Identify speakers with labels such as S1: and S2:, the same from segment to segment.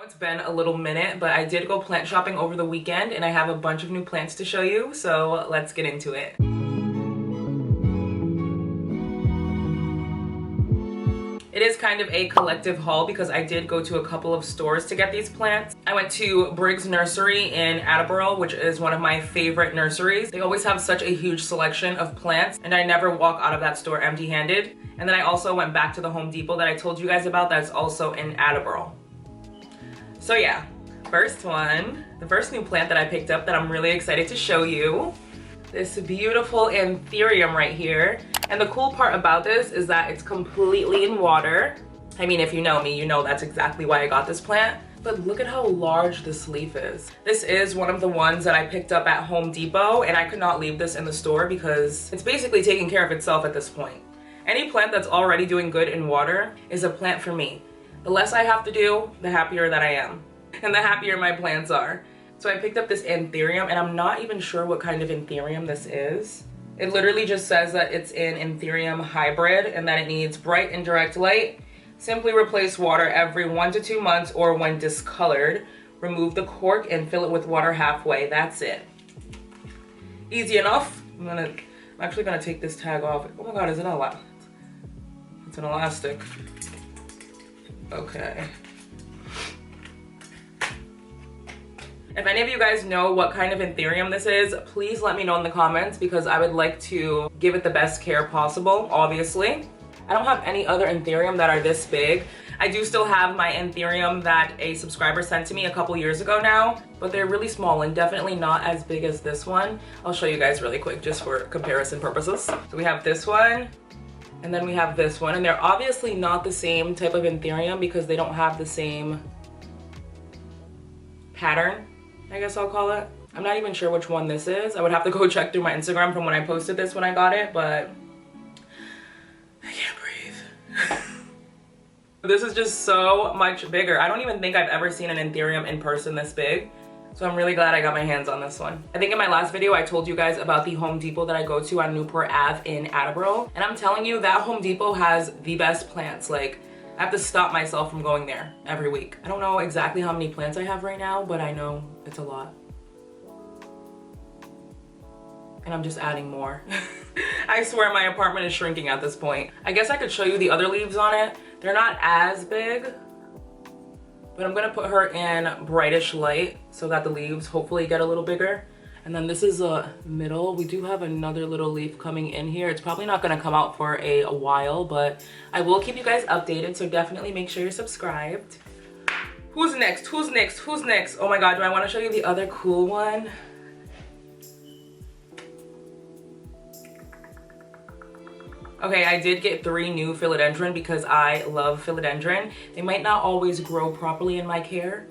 S1: It's been a little minute, but I did go plant shopping over the weekend and I have a bunch of new plants to show you, so let's get into it. It is kind of a collective haul because I did go to a couple of stores to get these plants. I went to Briggs Nursery in Attleboro, which is one of my favorite nurseries. They always have such a huge selection of plants and I never walk out of that store empty-handed. And then I also went back to the Home Depot that I told you guys about that's also in Attleboro. So yeah, the first new plant that I picked up that I'm really excited to show you. This beautiful Anthurium right here. And the cool part about this is that it's completely in water. I mean, if you know me, you know that's exactly why I got this plant. But look at how large this leaf is. This is one of the ones that I picked up at Home Depot, and I could not leave this in the store because it's basically taking care of itself at this point. Any plant that's already doing good in water is a plant for me. The less I have to do, the happier that I am. And the happier my plants are. So I picked up this Anthurium, and I'm not even sure what kind of Anthurium this is. It literally just says that it's an Anthurium hybrid and that it needs bright and direct light. Simply replace water every 1 to 2 months or when discolored. Remove the cork and fill it with water halfway. That's it. Easy enough. I'm actually gonna take this tag off. Oh my god, is it a lot? It's an elastic. Okay. If any of you guys know what kind of Anthurium this is, please let me know in the comments because I would like to give it the best care possible, obviously. I don't have any other Anthurium that are this big. I do still have my Anthurium that a subscriber sent to me a couple years ago now, but they're really small and definitely not as big as this one. I'll show you guys really quick just for comparison purposes. So we have this one, and then we have this one, and they're obviously not the same type of Anthurium because they don't have the same pattern, I guess I'll call it. I'm not even sure which one this is. I would have to go check through my Instagram from when I posted this when I got it, but I can't breathe. This is just so much bigger. I don't even think I've ever seen an Anthurium in person this big. So I'm really glad I got my hands on this one. I think in my last video, I told you guys about the Home Depot that I go to on Newport Ave in Attleboro. And I'm telling you, that Home Depot has the best plants. Like, I have to stop myself from going there every week. I don't know exactly how many plants I have right now, but I know it's a lot. And I'm just adding more. I swear my apartment is shrinking at this point. I guess I could show you the other leaves on it. They're not as big, but I'm gonna put her in brightish light so that the leaves hopefully get a little bigger. And then this is a middle. We do have another little leaf coming in here. It's probably not gonna come out for a while, but I will keep you guys updated, so definitely make sure you're subscribed. Who's next? Who's next? Who's next? Oh my god, do I wanna show you the other cool one? Okay, I did get 3 new Philodendron because I love Philodendron. They might not always grow properly in my care,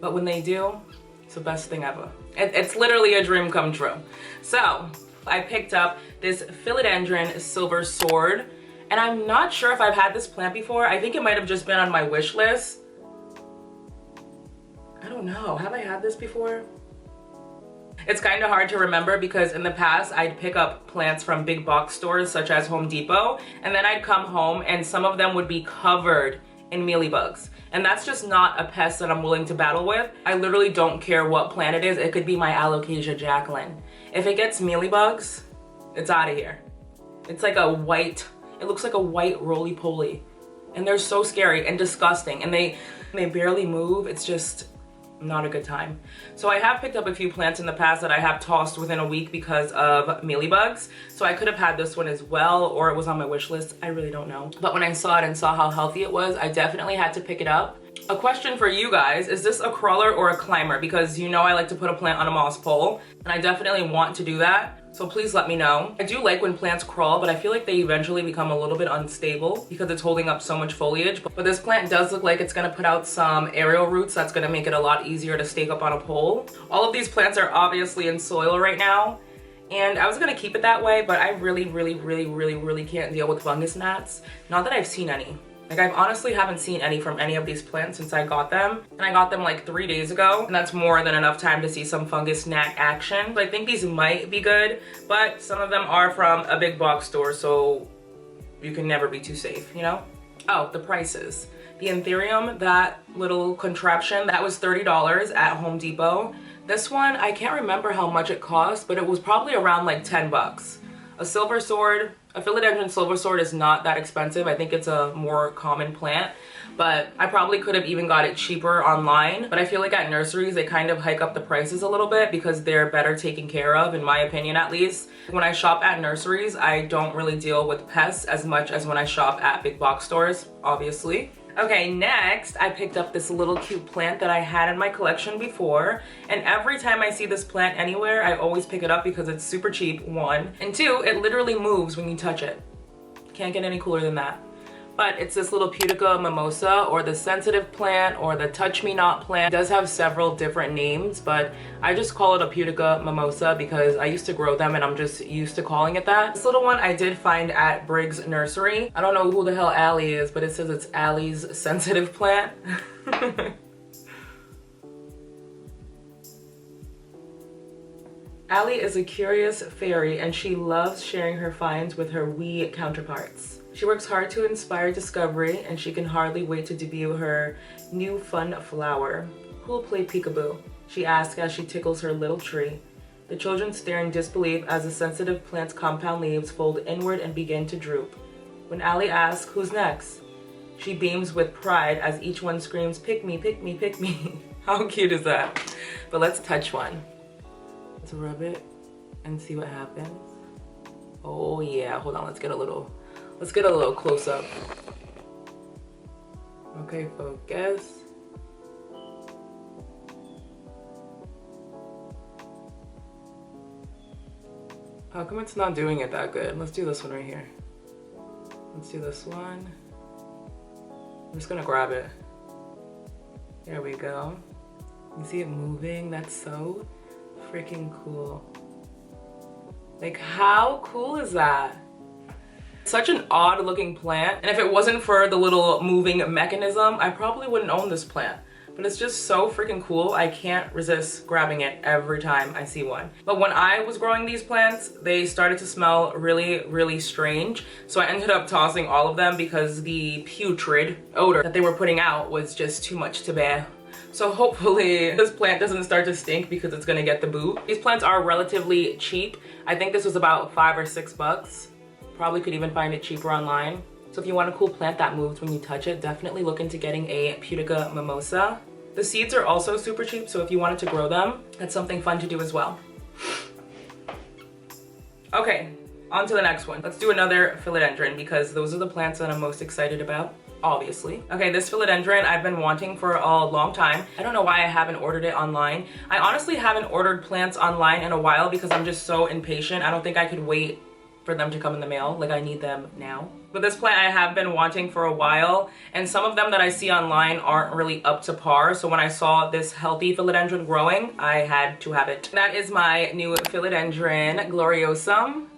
S1: but when they do, it's the best thing ever. It's literally a dream come true. So I picked up this Philodendron Silver Sword, and I'm not sure if I've had this plant before. I think it might have just been on my wish list. I don't know, have I had this before? It's kind of hard to remember because in the past I'd pick up plants from big box stores such as Home Depot, and then I'd come home and some of them would be covered in mealybugs. And that's just not a pest that I'm willing to battle with. I literally don't care what plant it is. It could be my Alocasia Jacqueline. If it gets mealybugs, it's out of here. It's like a white, it looks like a white roly-poly. And they're so scary and disgusting, and they barely move. It's just not a good time. So I have picked up a few plants in the past that I have tossed within a week because of mealybugs. So I could have had this one as well, or it was on my wish list. I really don't know. But when I saw it and saw how healthy it was, I definitely had to pick it up. A question for you guys, is this a crawler or a climber? Because you know I like to put a plant on a moss pole, and I definitely want to do that. So please let me know. I do like when plants crawl, but I feel like they eventually become a little bit unstable because it's holding up so much foliage. But this plant does look like it's gonna put out some aerial roots that's gonna make it a lot easier to stake up on a pole. All of these plants are obviously in soil right now, and I was gonna keep it that way, but I really can't deal with fungus gnats. Not that I've seen any. Like, I honestly haven't seen any from any of these plants since I got them. And I got them like 3 days ago, and that's more than enough time to see some fungus gnat action. So I think these might be good, but some of them are from a big box store, so you can never be too safe, you know? Oh, the prices. The Anthurium, that little contraption, that was $30 at Home Depot. This one, I can't remember how much it cost, but it was probably around like 10 bucks. A silver sword, a philodendron silver sword is not that expensive. I think it's a more common plant, but I probably could have even got it cheaper online. But I feel like at nurseries, they kind of hike up the prices a little bit because they're better taken care of, in my opinion at least. When I shop at nurseries, I don't really deal with pests as much as when I shop at big box stores, obviously. Okay, next I picked up this little cute plant that I had in my collection before, and every time I see this plant anywhere, I always pick it up because it's super cheap, one, and two, it literally moves when you touch it. Can't get any cooler than that. But it's this little Pudica mimosa, or the sensitive plant, or the touch me not plant. It does have several different names, but I just call it a Pudica mimosa because I used to grow them and I'm just used to calling it that. This little one I did find at Briggs Nursery. I don't know who the hell Allie is, but it says it's Allie's sensitive plant. Allie is a curious fairy and she loves sharing her finds with her wee counterparts. She works hard to inspire discovery and she can hardly wait to debut her new fun flower. Who'll play peekaboo? She asks as she tickles her little tree. The children stare in disbelief as the sensitive plant's compound leaves fold inward and begin to droop. When Allie asks, who's next? She beams with pride as each one screams, pick me, pick me, pick me. How cute is that? But let's touch one. Let's rub it and see what happens. Oh yeah, hold on, let's get a little close up. Okay, focus. How come it's not doing it that good? Let's do this one right here. Let's do this one. I'm just gonna grab it. There we go. You see it moving? That's so freaking cool. Like, how cool is that? Such an odd looking plant, and if it wasn't for the little moving mechanism, I probably wouldn't own this plant. But it's just so freaking cool. I can't resist grabbing it every time I see one. But when I was growing these plants, they started to smell really, really strange. So I ended up tossing all of them because the putrid odor that they were putting out was just too much to bear. So hopefully this plant doesn't start to stink because it's gonna get the boot. These plants are relatively cheap. I think this was about $5 or $6. Probably could even find it cheaper online. So if you want a cool plant that moves when you touch it, definitely look into getting a Pudica mimosa. The seeds are also super cheap, so if you wanted to grow them, that's something fun to do as well. Okay, on to the next one. Let's do another philodendron because those are the plants that I'm most excited about, obviously. Okay, this philodendron I've been wanting for a long time. I don't know why I haven't ordered it online. I honestly haven't ordered plants online in a while because I'm just so impatient. I don't think I could wait for them to come in the mail. Like, I need them now. But this plant I have been wanting for a while, and some of them that I see online aren't really up to par. So when I saw this healthy philodendron growing, I had to have it. That is my new philodendron gloriosum.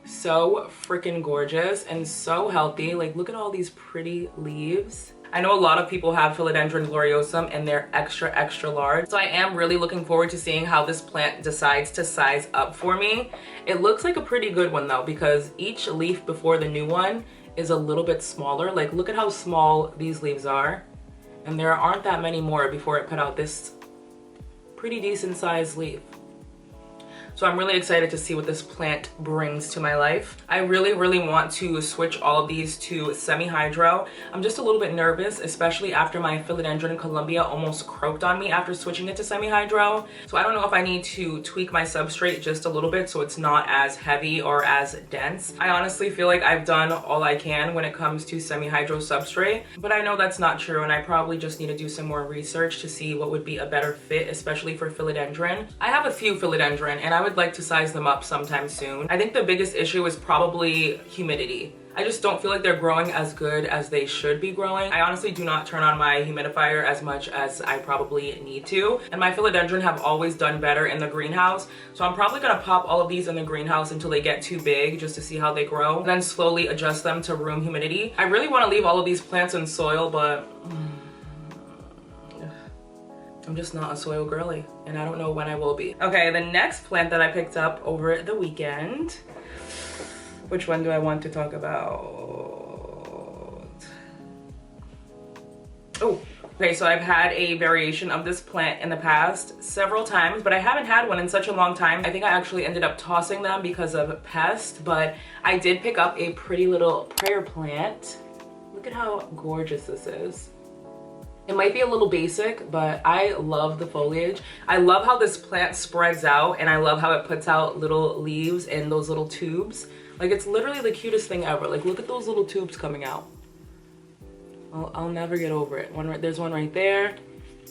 S1: So freaking gorgeous and so healthy. Like, look at all these pretty leaves. I know a lot of people have Philodendron gloriosum and they're extra, extra large. So I am really looking forward to seeing how this plant decides to size up for me. It looks like a pretty good one though, because each leaf before the new one is a little bit smaller. Like, look at how small these leaves are. And there aren't that many more before it put out this pretty decent sized leaf. So I'm really excited to see what this plant brings to my life. I really, really want to switch all of these to Semihydro. I'm just a little bit nervous, especially after my Philodendron Columbia almost croaked on me after switching it to Semihydro. So I don't know if I need to tweak my substrate just a little bit so it's not as heavy or as dense. I honestly feel like I've done all I can when it comes to Semihydro substrate, but I know that's not true and I probably just need to do some more research to see what would be a better fit, especially for Philodendron. I have a few Philodendron and I would like to size them up sometime soon. I think the biggest issue is probably humidity. I just don't feel like they're growing as good as they should be growing. I honestly do not turn on my humidifier as much as I probably need to. And my philodendron have always done better in the greenhouse. So I'm probably gonna pop all of these in the greenhouse until they get too big just to see how they grow. And then slowly adjust them to room humidity. I really wanna leave all of these plants in soil, but I'm just not a soil girly, and I don't know when I will be. Okay, the next plant that I picked up over the weekend. Which one do I want to talk about? Okay, so I've had a variation of this plant in the past several times, but I haven't had one in such a long time. I think I actually ended up tossing them because of pest, but I did pick up a pretty little prayer plant. Look at how gorgeous this is. It might be a little basic, but I love the foliage. I love how this plant spreads out, and I love how it puts out little leaves in those little tubes. Like, it's literally the cutest thing ever. Like, look at those little tubes coming out. I'll never get over it. There's one right there.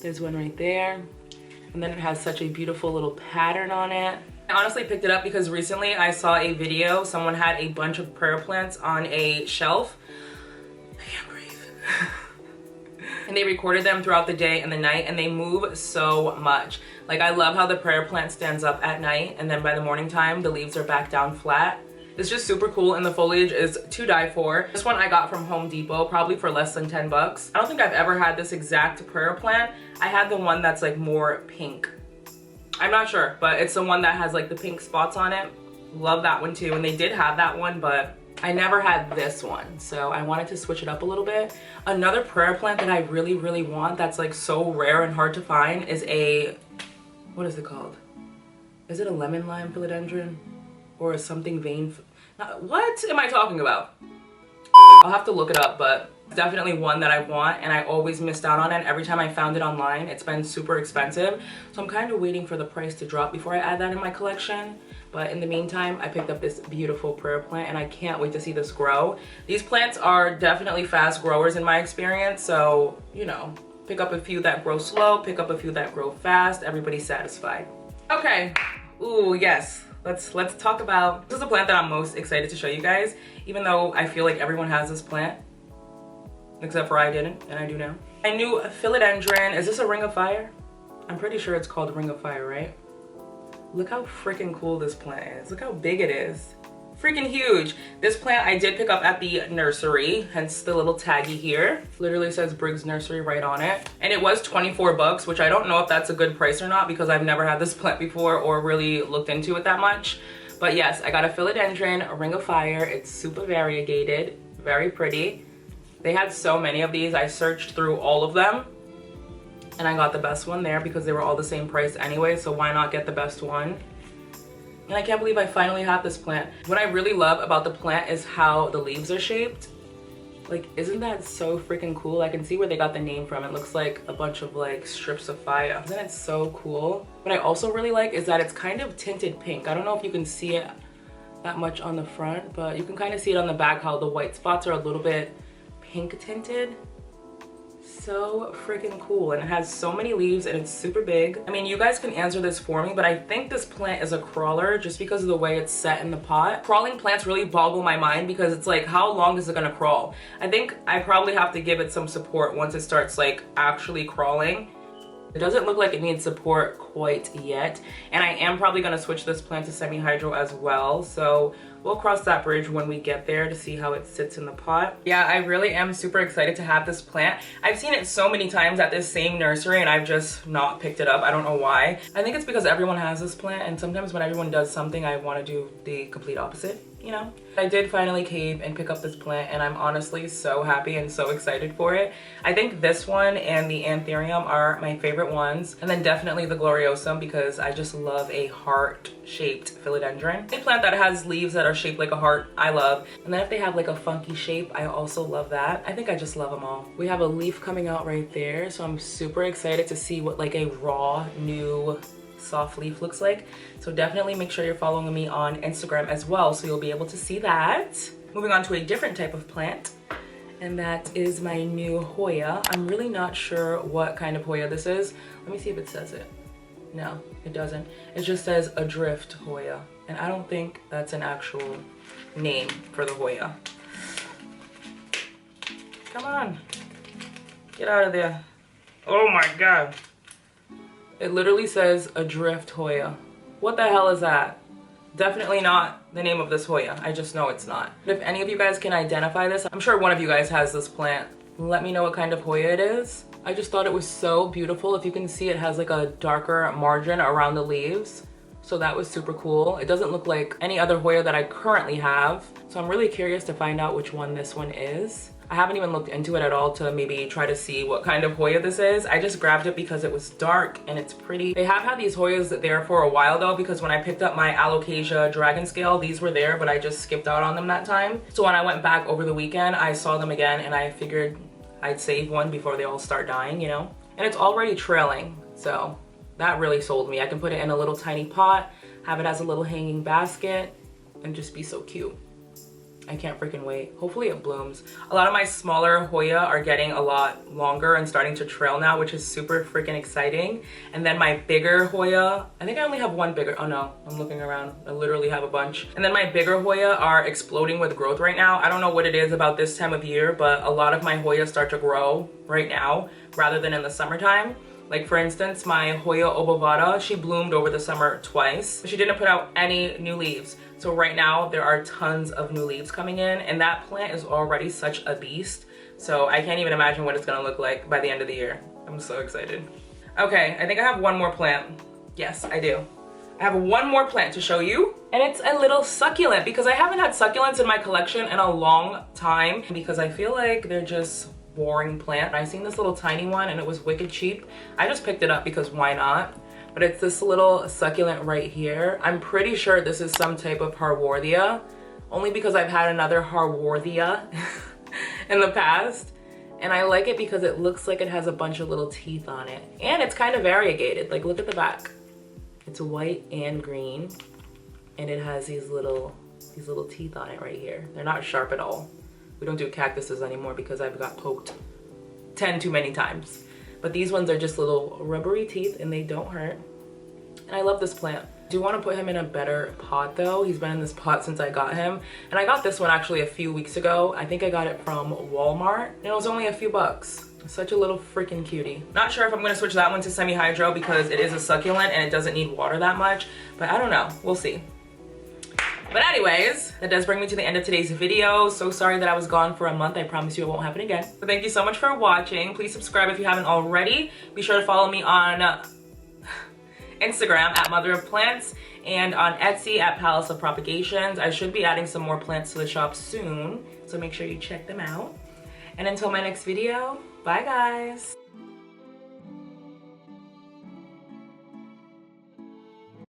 S1: There's one right there. And then it has such a beautiful little pattern on it. I honestly picked it up because recently I saw a video. Someone had a bunch of prayer plants on a shelf. I can't breathe. And they recorded them throughout the day and the night, and they move so much. Like, I love how the prayer plant stands up at night, and then by the morning time, the leaves are back down flat. It's just super cool, and the foliage is to die for. This one I got from Home Depot, probably for less than 10 bucks. I don't think I've ever had this exact prayer plant. I had the one that's like more pink. I'm not sure, but it's the one that has like the pink spots on it. Love that one too, and they did have that one, but I never had this one, so I wanted to switch it up a little bit. Another prayer plant that I really, really want that's like so rare and hard to find is a, what is it called? Is it a lemon lime philodendron? Or something vein, what am I talking about? I'll have to look it up, but it's definitely one that I want, and I always missed out on it. Every time I found it online, it's been super expensive. So I'm kind of waiting for the price to drop before I add that in my collection. But in the meantime, I picked up this beautiful prayer plant, and I can't wait to see this grow. These plants are definitely fast growers in my experience. So, you know, pick up a few that grow slow, pick up a few that grow fast. Everybody's satisfied. Okay, ooh, yes. Let's talk about, this is the plant that I'm most excited to show you guys, even though I feel like everyone has this plant, except for I didn't, and I do now. I knew Philodendron. Is this a ring of fire? I'm pretty sure it's called ring of fire, right? Look how freaking cool this plant is. Look how big it is. Freaking huge. This plant I did pick up at the nursery, hence the little taggy here. Literally says Briggs Nursery right on it. And it was 24 bucks, which I don't know if that's a good price or not because I've never had this plant before or really looked into it that much. But yes, I got a philodendron, a ring of fire. It's super variegated, very pretty. They had so many of these. I searched through all of them and I got the best one there because they were all the same price anyway, so why not get the best one? And I can't believe I finally have this plant. What I really love about the plant is how the leaves are shaped. Like, isn't that so freaking cool? I can see where they got the name from. It looks like a bunch of like strips of fire. Isn't it so cool? What I also really like is that it's kind of tinted pink. I don't know if you can see it that much on the front, but you can kind of see it on the back how the white spots are a little bit pink tinted. So freaking cool, and it has so many leaves and it's super big. I mean, you guys can answer this for me, but I think this plant is a crawler just because of the way it's set in the pot. Crawling plants really boggle my mind because it's like, how long is it gonna crawl? I think I probably have to give it some support once it starts like actually crawling. It doesn't look like it needs support quite yet, and I am probably gonna switch this plant to Semihydro as well, so we'll cross that bridge when we get there to see how it sits in the pot. Yeah, I really am super excited to have this plant. I've seen it so many times at this same nursery and I've just not picked it up. I don't know why. I think it's because everyone has this plant, and sometimes when everyone does something, I want to do the complete opposite, you know? I did finally cave and pick up this plant, and I'm honestly so happy and so excited for it. I think this one and the Anthurium are my favorite ones, and then definitely the gloriosum because I just love a heart-shaped philodendron. A plant that has leaves that are shaped like a heart, I love. And then if they have like a funky shape, I also love that. I think I just love them all. We have a leaf coming out right there, so I'm super excited to see what like a raw, new, soft leaf looks like. So definitely make sure you're following me on Instagram as well so you'll be able to see that. Moving on to a different type of plant, and that is my new Hoya. I'm really not sure what kind of Hoya this is. Let me see if it says it. No, it doesn't. It just says Adrift Hoya, and I don't think that's an actual name for the Hoya. Come on, get out of there. Oh my God. It literally says Adrift Hoya. What the hell is that? Definitely not the name of this Hoya. I just know it's not. If any of you guys can identify this, I'm sure one of you guys has this plant. Let me know what kind of Hoya it is. I just thought it was so beautiful. If you can see, it has like a darker margin around the leaves. So that was super cool. It doesn't look like any other Hoya that I currently have. So I'm really curious to find out which one this one is. I haven't even looked into it at all to maybe try to see what kind of Hoya this is. I just grabbed it because it was dark and it's pretty. They have had these Hoyas there for a while though, because when I picked up my Alocasia dragon scale, these were there, but I just skipped out on them that time. So when I went back over the weekend, I saw them again and I figured I'd save one before they all start dying, you know? And it's already trailing, so that really sold me. I can put it in a little tiny pot, have it as a little hanging basket, and just be so cute. I can't freaking wait. Hopefully it blooms. A lot of my smaller Hoya are getting a lot longer and starting to trail now, which is super freaking exciting. And then my bigger Hoya, I think I only have one bigger, oh no, I'm looking around. I literally have a bunch. And then my bigger Hoya are exploding with growth right now. I don't know what it is about this time of year, but a lot of my Hoya start to grow right now rather than in the summertime. Like for instance, my Hoya obovata, she bloomed over the summer twice. She didn't put out any new leaves. So right now there are tons of new leaves coming in and that plant is already such a beast. So I can't even imagine what it's gonna look like by the end of the year. I'm so excited. Okay, I think I have one more plant. Yes, I do. I have one more plant to show you and it's a little succulent because I haven't had succulents in my collection in a long time because I feel like they're just boring plant. I seen this little tiny one and it was wicked cheap. I just picked it up because why not? But it's this little succulent right here. I'm pretty sure this is some type of Haworthia, only because I've had another Haworthia in the past. And I like it because it looks like it has a bunch of little teeth on it. And it's kind of variegated. Like look at the back. It's white and green. And it has these little teeth on it right here. They're not sharp at all. We don't do cactuses anymore because I've got poked 10 too many times. But these ones are just little rubbery teeth and they don't hurt. And I love this plant. I do want to put him in a better pot though. He's been in this pot since I got him. And I got this one actually a few weeks ago. I think I got it from Walmart and it was only a few bucks. Such a little freaking cutie. Not sure if I'm gonna switch that one to Semihydro because it is a succulent and it doesn't need water that much. But I don't know, we'll see. But anyways, that does bring me to the end of today's video. So sorry that I was gone for a month. I promise you it won't happen again. So thank you so much for watching. Please subscribe if you haven't already. Be sure to follow me on Instagram at Mother of Plants and on Etsy at Palace of Propagations. I should be adding some more plants to the shop soon, so make sure you check them out. And until my next video, bye guys.